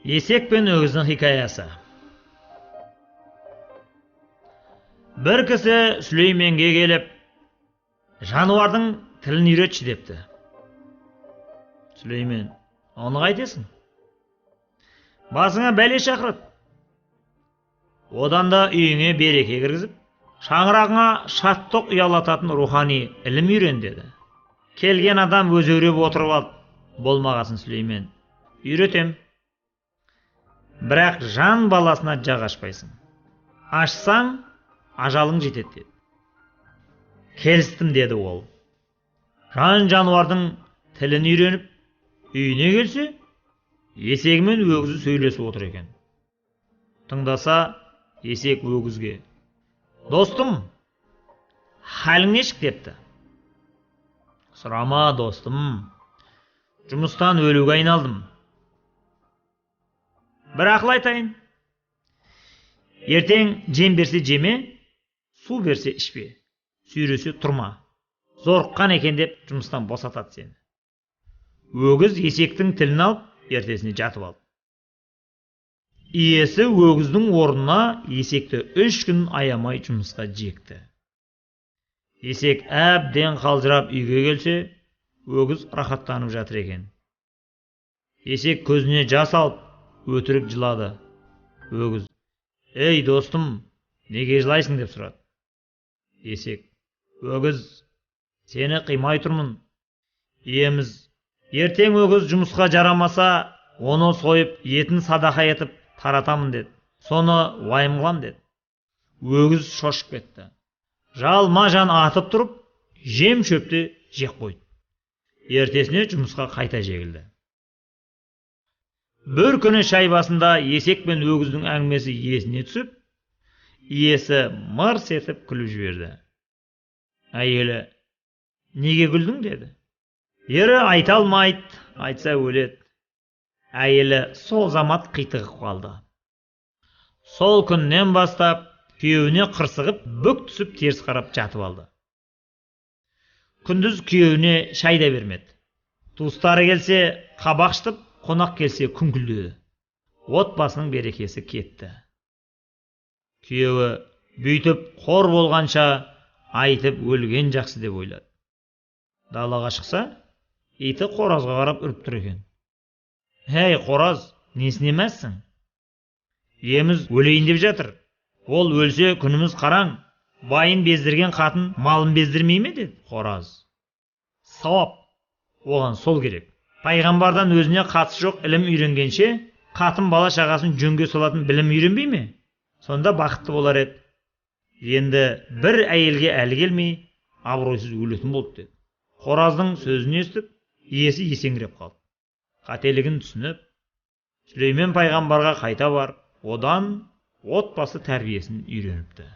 Есек пен өгіздің хикаясы. Бір кісі Сүлейменге келіп, жануардың тілін үйретші депті. Сүлеймен, оны қайтесің? Басыңа бәле шақырады. Одан да үйіңе береке кіргізіп, шаңырағыңа шаттық ұялататын рухани ілім үйрен деді. Келген адам өзеуреп отырып алды. Болмағасын Сүлеймен, үйретем. Бірақ жан баласына жақ ашпайсың. Ашсаң, ажалың жетеді деді. Келістім деді ол. Жан жануардың тілін үйреніп, үйіне келсе, есегімен өгізі сөйлесіп отыр екен. Тыңдаса, есек өгізге: достым, халің нешік депті. Сұрама, достым, жұмыстан өлуге айналдым. Бір ақыл айтайын. Ертең жем берсе жеме, су берсе ішпе, сүйресе тұрма. Зорыққан екен деп жұмыстан босатады сені. Өгіз есектің тілін алып, ертесіне жатып алды. Иесі өгіздің орнына есекті 3 күн аямай жұмысқа жекті. Есек әбден қалжырап үйге келсе, өгіз рахаттанып жатыр екен. Есек көзіне жас алып, өтірік жылады. Өгіз: ей достым, неге жылайсың деп сұрады. Есек: өгіз, сені қимай тұрмын. Иеміз: ертең өгіз жұмысқа жарамаса, оны сойып, етін садақа етіп таратамын деді. Соны уайым қылам деді. Өгіз шошып кетті. Жалма жан атып тұрып, жем шөпті жеп қойды. Ертесіне жұмысқа қайта жегілді. Бір күні шай басында есек пен өгіздің әңгімесі есіне түсіп, иесі мырс етіп күліп жіберді. Әйелі: неге күлдің деді. Ері айта алмайды, айтса өледі. Әйелі сол замат қитығып қалды. Сол күннен бастап күйеуіне қырсығып, бүк түсіп теріс қарап жатып алды. Күндіз күйеуіне шай да бермеді. Туыстары келсе қабақ шытып, қонақ келсе күңкілдеді. Отбасының берекесі кетті. Күйеуі бүйтіп қор болғанша айтып өлген жақсы деп ойлады. Далаға шықса, иті қоразға қарап үріп тұр екен. Хей қораз, несіне мәзсің? Еміз өлейін деп жатыр. Ол өлсе күніміз қараң. Байын бездірген қатын малын бездірмей ме деді қораз. Сауап, оған сол керек. Пайғамбардан өзіне қатысы жоқ ілім үйренгенше, қатын бала шағасын жөнге салатын білім үйренбей ме? Сонда бақытты болар еді. Енді бір әйелге әлі келмей, абыройсыз өлетін болды деді. Қораздың сөзін естіп, иесі есеңгіреп қалды. Қателігін түсініп, Сүлеймен пайғамбарға қайта бар, одан отбасы тәрбиесін үйреніпті.